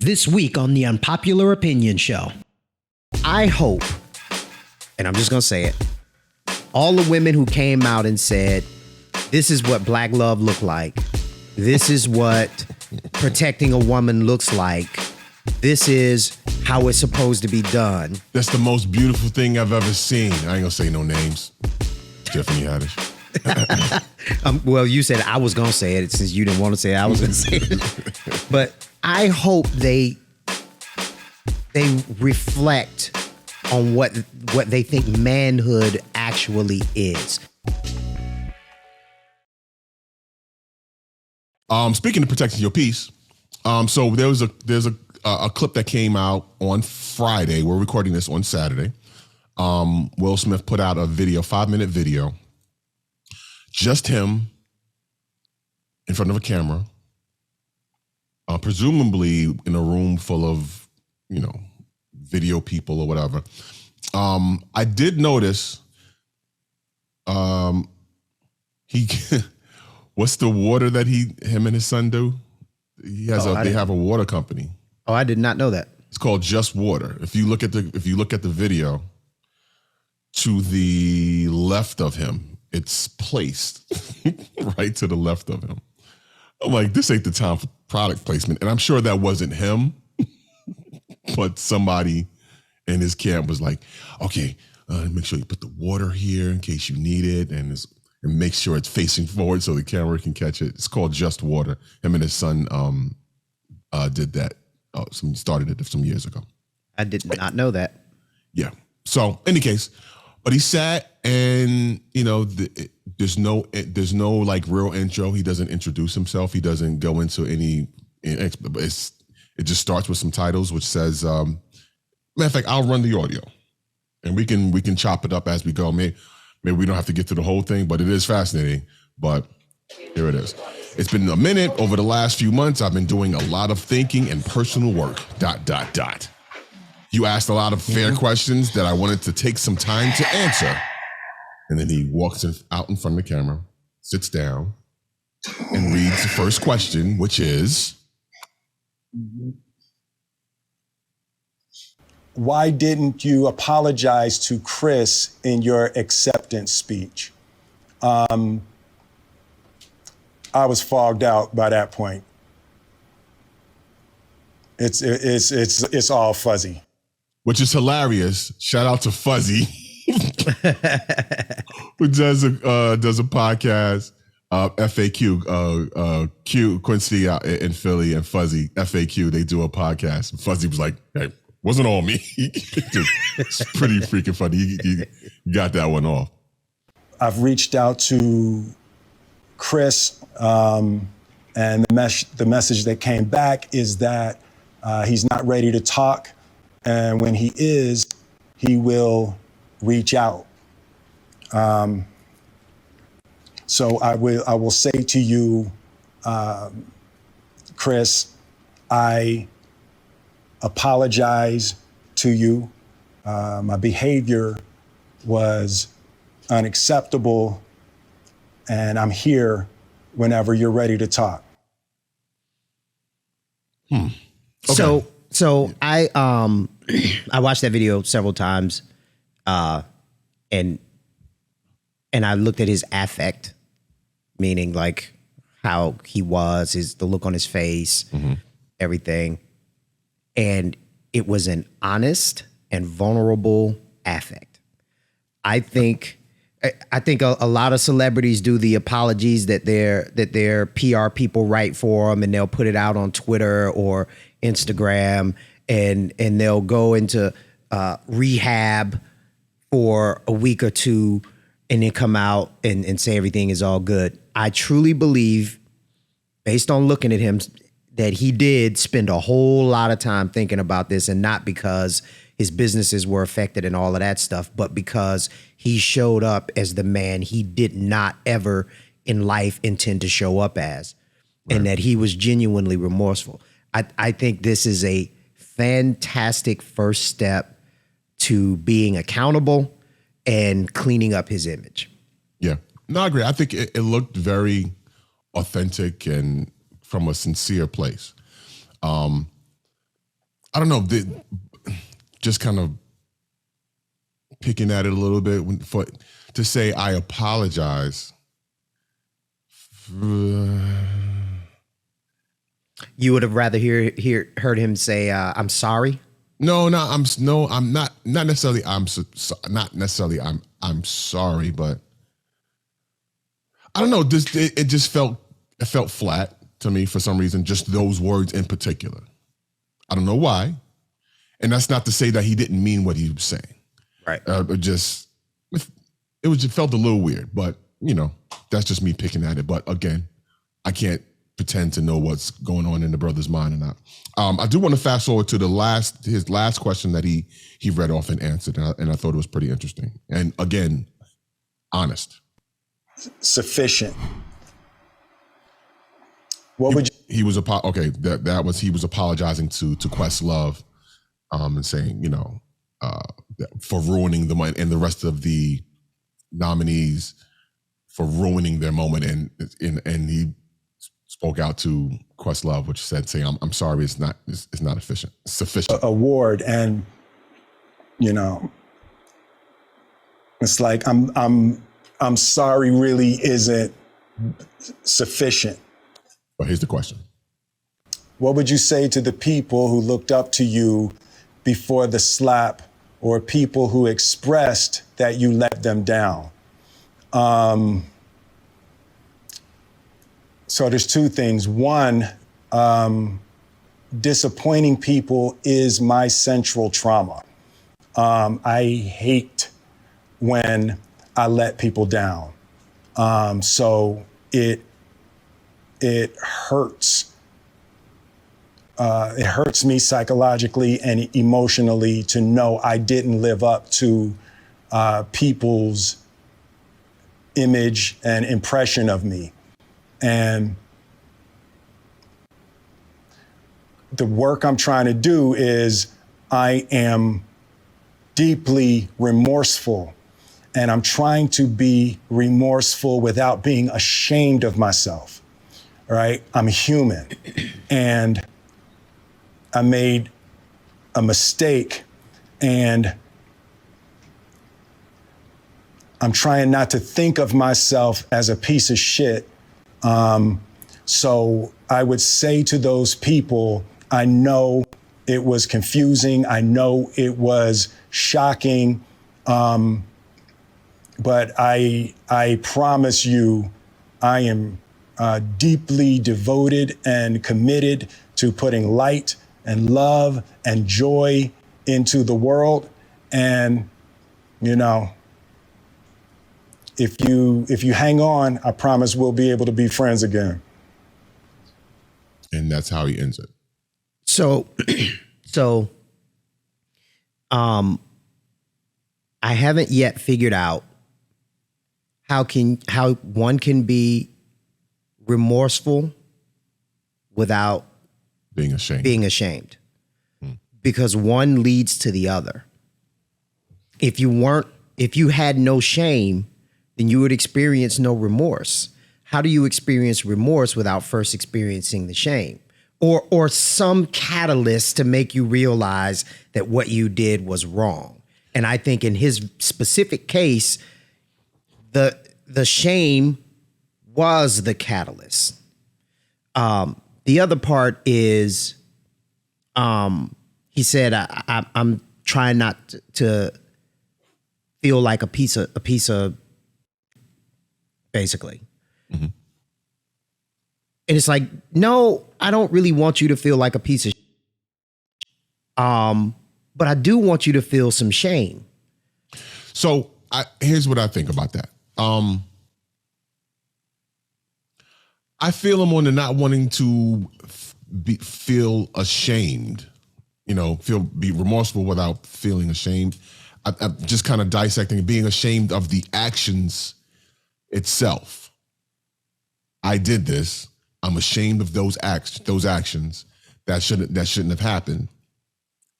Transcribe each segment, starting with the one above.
This week on the Unpopular Opinion Show, I hope, and I'm just going to say it, all the women who came out and said, this is what black love look like. This is what protecting a woman looks like. This is how it's supposed to be done. That's the most beautiful thing I've ever seen. I ain't gonna say no names. Tiffany Haddish. Well, you said I was gonna say it since you didn't want to say it. I was gonna say it. But I hope they reflect on what they think manhood actually is. Speaking of protecting your peace, so there's a clip that came out on Friday. We're recording this on Saturday. Will Smith put out a video, 5-minute video, just him in front of a camera, presumably in a room full of, video people or whatever. I did notice he what's the water that him and his son do? They have a water company. Oh, I did not know that. It's called Just Water. If you look at the video, to the left of him, it's placed right to the left of him. I'm like, this ain't the time for product placement. And I'm sure that wasn't him, but somebody in his camp was like, okay, make sure you put the water here in case you need it, and make sure it's facing forward so the camera can catch it. It's called Just Water. Him and his son did that. Started it some years ago. I did not know that. Yeah. So, in any case, but he sat and, there's no like real intro. He doesn't introduce himself. He doesn't go into any, it just starts with some titles, which says, matter of fact, I'll run the audio and we can chop it up as we go. Maybe we don't have to get through the whole thing, but it is fascinating. But here it is. It's been a minute. Over the last few months, I've been doing a lot of thinking and personal work, ... You asked a lot of fair questions that I wanted to take some time to answer. And then he walks out in front of the camera, sits down, and reads the first question, which is... Why didn't you apologize to Chris in your acceptance speech? I was fogged out by that point. It's all fuzzy. Which is hilarious. Shout out to Fuzzy, who does a podcast, FAQ. Q Quincy out in Philly and Fuzzy FAQ. They do a podcast. Fuzzy was like, "Hey, wasn't all me." It's pretty freaking funny. You got that one off. I've reached out to Chris, and the message that came back is that he's not ready to talk. And when he is, he will reach out. So I will say to you, Chris, I apologize to you. My behavior was unacceptable, and I'm here whenever you're ready to talk. Okay. So I I watched that video several times, and I looked at his affect, meaning like how he was, the look on his face, everything, and it was an honest and vulnerable affect. I think a lot of celebrities do the apologies that their PR people write for them, and they'll put it out on Twitter or Instagram, and they'll go into rehab for a week or two and then come out and say everything is all good. I truly believe, based on looking at him, that he did spend a whole lot of time thinking about this, and not because his businesses were affected and all of that stuff, but because he showed up as the man he did not ever in life intend to show up as, and that he was genuinely remorseful. I think this is a fantastic first step to being accountable and cleaning up his image. Yeah, no, I agree. I think it looked very authentic and from a sincere place. I don't know, just kind of picking at it a little bit to say I apologize. You would have rather heard him say, "I'm sorry." No, I'm not necessarily. Not necessarily. I'm sorry, but I don't know. It just felt flat to me for some reason. Just those words in particular. I don't know why, and that's not to say that he didn't mean what he was saying. Right. It just felt a little weird, but that's just me picking at it. But again, I can't pretend to know what's going on in the brother's mind or not. I do want to fast forward to his last question that he read off and answered, and I thought it was pretty interesting. And again, honest. Sufficient. What would you? He was he was apologizing to Questlove, and saying for ruining the money and the rest of the nominees for ruining their moment, and he spoke out to Questlove, which saying, I'm sorry, it's not sufficient. Award, and it's like I'm sorry really isn't sufficient. But here's the question. What would you say to the people who looked up to you before the slap, or people who expressed that you let them down? So there's two things. One, disappointing people is my central trauma. I hate when I let people down. So it hurts. It hurts me psychologically and emotionally to know I didn't live up to people's image and impression of me. And the work I'm trying to do is I am deeply remorseful, and I'm trying to be remorseful without being ashamed of myself, right? I'm human, and I made a mistake, and I'm trying not to think of myself as a piece of shit. So I would say to those people, I know it was confusing. I know it was shocking. But I promise you, I am deeply devoted and committed to putting light and love and joy into the world. And, if you hang on, I promise we'll be able to be friends again. And that's how he ends it. So, I haven't yet figured out how one can be remorseful without being ashamed. Because one leads to the other. If you had no shame, then you would experience no remorse. How do you experience remorse without first experiencing the shame? Or some catalyst to make you realize that what you did was wrong. And I think in his specific case, the shame was the catalyst. The other part is, he said, I'm trying not to feel like a piece of basically. Mm-hmm. And it's like, no, I don't really want you to feel like a piece of but I do want you to feel some shame. So here's what I think about that. I feel him on the not wanting to feel ashamed, be remorseful without feeling ashamed. I'm just kind of dissecting, being ashamed of the actions itself. I did this. I'm ashamed of those actions that shouldn't have happened.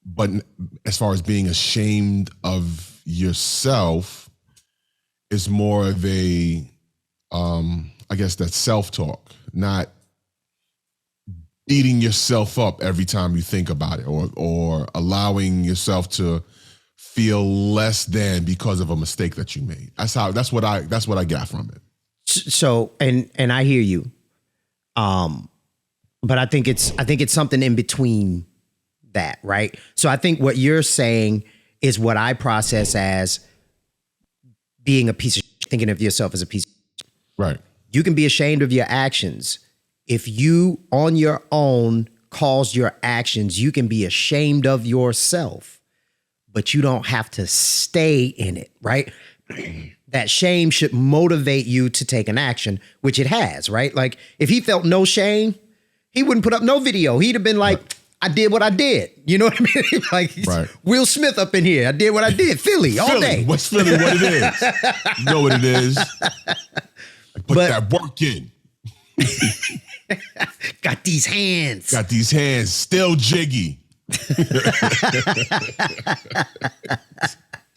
But as far as being ashamed of yourself, is more of a, I guess that's self-talk, not beating yourself up every time you think about it, or allowing yourself to feel less than because of a mistake that you made. That's what I got from it. So, and I hear you. But I think it's something in between that, right? So I think what you're saying is what I process as being a piece of shit, thinking of yourself as a piece of shit. Right. You can be ashamed of your actions. If you on your own caused your actions, you can be ashamed of yourself, but you don't have to stay in it, right? That shame should motivate you to take an action, which it has, right? Like if he felt no shame, he wouldn't put up no video. He'd have been like, right. I did what I did. You know what I mean? Like right. Will Smith up in here. I did what I did. Philly all day. What's Philly what it is? You know what it is. Put that work in. Got these hands. Got these hands. Still jiggy.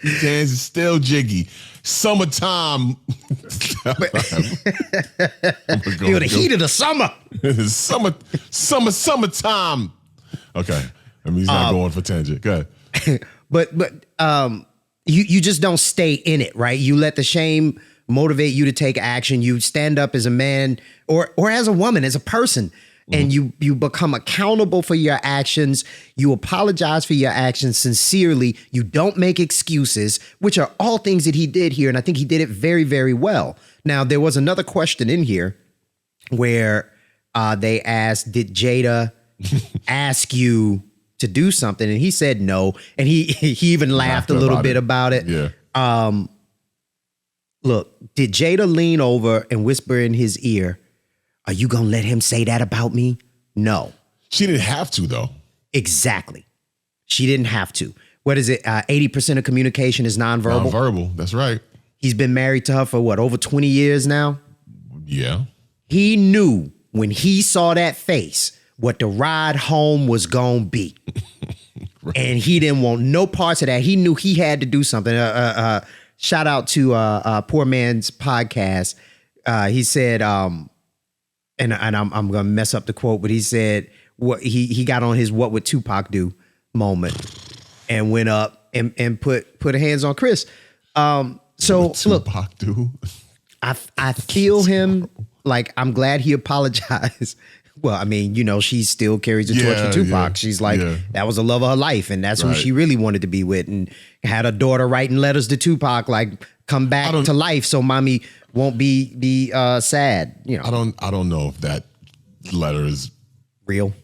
These hands is still jiggy. Summertime. Feel the heat of the summer. Summertime. Okay. I mean, he's not going for tangent. Go ahead. But you just don't stay in it, right? You let the shame motivate you to take action. You stand up as a man or as a woman, as a person, and you become accountable for your actions. You apologize for your actions sincerely. You don't make excuses, which are all things that he did here. And I think he did it very, very well. Now, there was another question in here where they asked, did Jada ask you to do something? And he said no. And he even laughed a little bit about it. Yeah. Look, did Jada lean over and whisper in his ear, are you going to let him say that about me? No. She didn't have to, though. Exactly. She didn't have to. What is it? 80% of communication is nonverbal. Nonverbal. That's right. He's been married to her for what, over 20 years now? Yeah. He knew when he saw that face what the ride home was going to be. Right. And he didn't want no parts of that. He knew he had to do something. Shout out to Poor Man's Podcast. He said, and I'm gonna mess up the quote, but he said what he got on his "What would Tupac do" moment and went up and put hands on Chris. So what Tupac do? I feel him. Like, I'm glad he apologized. Well, I mean, you know, she still carries the torch for Tupac. She's like, that was the love of her life, and that's who she really wanted to be with, and had a daughter writing letters to Tupac, like, come back to life so mommy won't be sad. You know, I don't know if that letter is real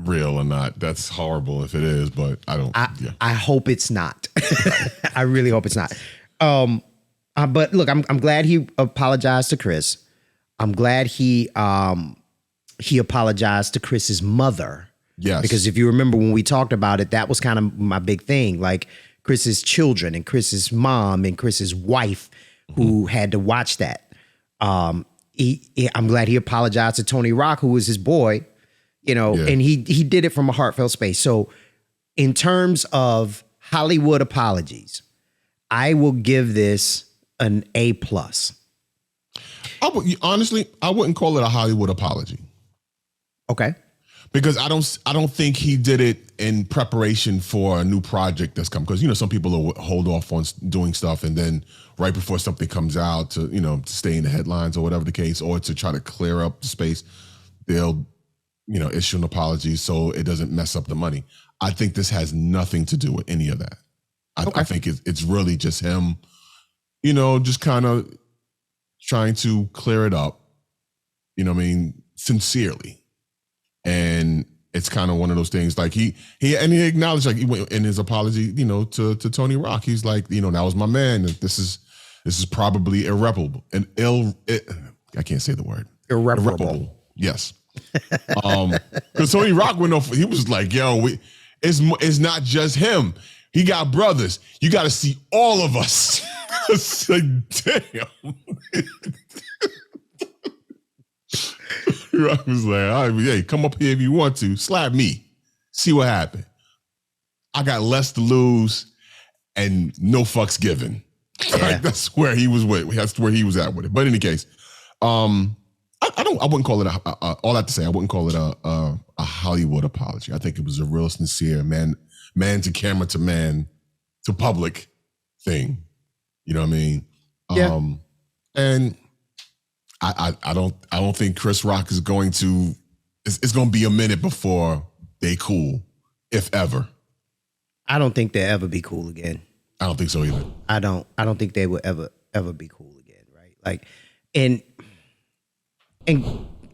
or not. That's horrible if it is, but I hope it's not. I really hope it's not. But look, I'm glad he apologized to Chris. I'm glad he apologized to Chris's mother. Yes. Because if you remember when we talked about it, that was kind of my big thing. Like Chris's children and Chris's mom and Chris's wife who had to watch that. I'm glad he apologized to Tony Rock, who was his boy, you know, and he did it from a heartfelt space. So in terms of Hollywood apologies, I will give this an A+. Honestly, I wouldn't call it a Hollywood apology. Okay. Because I don't think he did it in preparation for a new project that's come. Because, you know, some people will hold off on doing stuff and then right before something comes out to, you know, to stay in the headlines or whatever the case, or to try to clear up the space, they'll, you know, issue an apology so it doesn't mess up the money. I think this has nothing to do with any of that. I think it's really just him, you know, just kind of trying to clear it up, you know what I mean, sincerely. And it's kind of one of those things like he acknowledged, like, he went in his apology, you know, to Tony Rock. He's like, you know, that was my man. This is probably irreparable and I can't say the word. Irreparable. Yes. Because Tony Rock went off. He was like, yo, it's not just him. He got brothers. You got to see all of us. It's like, damn. Rock was like, all right, hey, come up here if you want to. Slap me. See what happened. I got less to lose and no fucks given. Yeah. Like, that's where he was with. That's where he was at with it. But in any case, I wouldn't call it all I have to say, I wouldn't call it a Hollywood apology. I think it was a real sincere man to camera to man to public thing. You know what I mean? Yeah. And I don't think Chris Rock is going to, it's going to be a minute before they cool, if ever. I don't think they'll ever be cool again. I don't think so either. I don't think they will ever be cool again, right? Like, and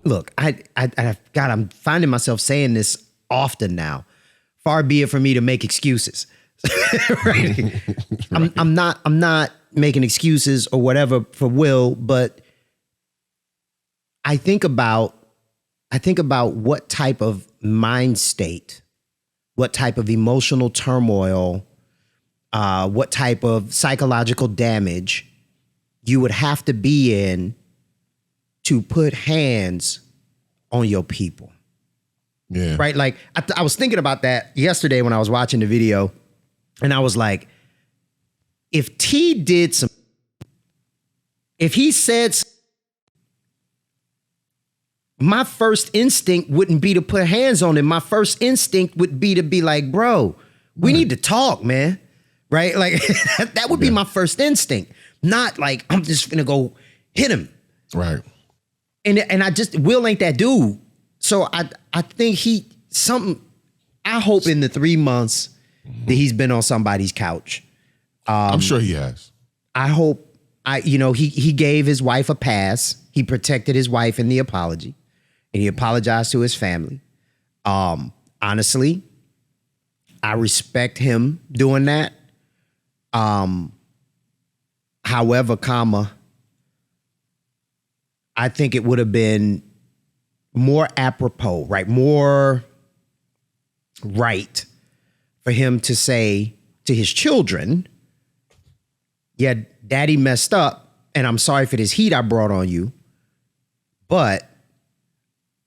look, I'm finding myself saying this often now. Far be it for me to make excuses. Right? Right. I'm not making excuses or whatever for Will, but I think about what type of mind state, what type of emotional turmoil, what type of psychological damage you would have to be in to put hands on your people. Yeah. Right? Like, I was thinking about that yesterday when I was watching the video, and I was like, if he said, my first instinct wouldn't be to put hands on him. My first instinct would be to be like, bro, we need to talk, man. Right? Like, that would be my first instinct. Not like, I'm just gonna go hit him. Right. And Will ain't that dude. So I think I hope in the 3 months that he's been on somebody's couch. I'm sure he has. I hope he gave his wife a pass. He protected his wife in the apology, and he apologized to his family. Honestly, I respect him doing that. However, I think it would have been more apropos, right? More right for him to say to his children, yeah, daddy messed up, and I'm sorry for this heat I brought on you, but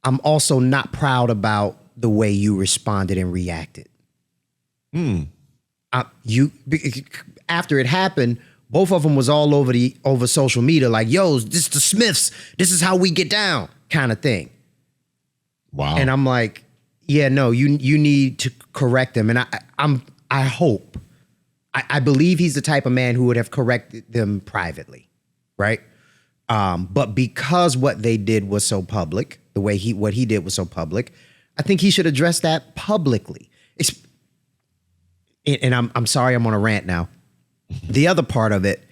I'm also not proud about the way you responded and reacted. After it happened, both of them was all over social media, like, yo, this is the Smiths, this is how we get down, kind of thing. Wow. And I'm like, yeah, no, you need to correct them. And I hope, I believe he's the type of man who would have corrected them privately, right? But because what they did was so public, what he did was so public, I think he should address that publicly. And I'm sorry, I'm on a rant now. The other part of it,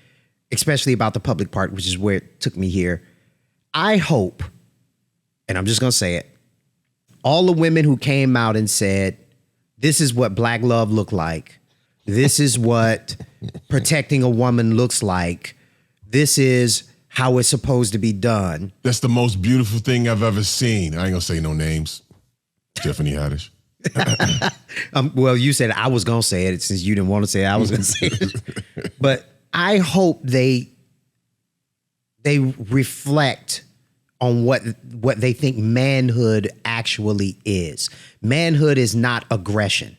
especially about the public part, which is where it took me here, I hope, and I'm just going to say it, all the women who came out and said, this is what black love looked like. This is what protecting a woman looks like. This is how it's supposed to be done. That's the most beautiful thing I've ever seen. I ain't gonna say no names. Stephanie Haddish. Well, you said I was going to say it. Since you didn't want to say it, I was going to say it. But I hope they reflect on what they think manhood actually is. Manhood is not aggression.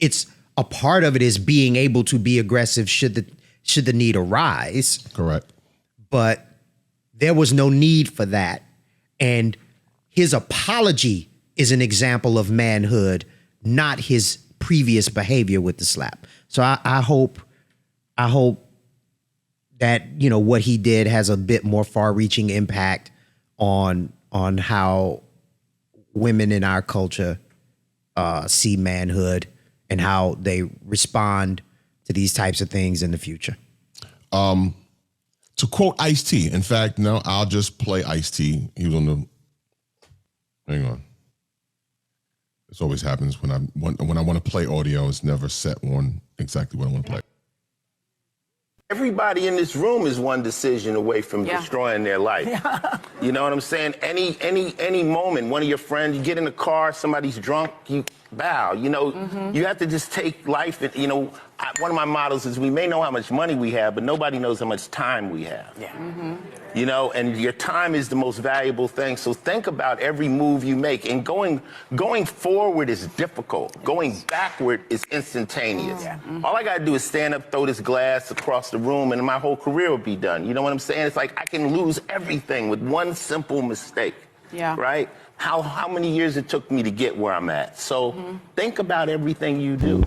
It's a part of it is being able to be aggressive should the need arise. Correct. But there was no need for that. And his apology is an example of manhood, not his previous behavior with the slap. So I hope that, what he did has a bit more far-reaching impact on how women in our culture see manhood and how they respond to these types of things in the future. To quote Ice-T, in fact, no, I'll just play Ice-T. He was on the, hang on. This always happens when I want to play audio. It's never set on exactly what I want to play. Everybody in this room is one decision away from destroying their life. Yeah. You know what I'm saying? Any moment, one of your friends, you get in the car, somebody's drunk, you bow. You have to just take life. And, one of my models is we may know how much money we have, but nobody knows how much time we have. Yeah. You know, and your time is the most valuable thing. So think about every move you make. And going forward is difficult. Going backward is instantaneous. All I got to do is stand up, throw this glass across the room, and my whole career will be done. You know what I'm saying? It's like I can lose everything with one simple mistake. Yeah. Right? How many years it took me to get where I'm at. So think about everything you do.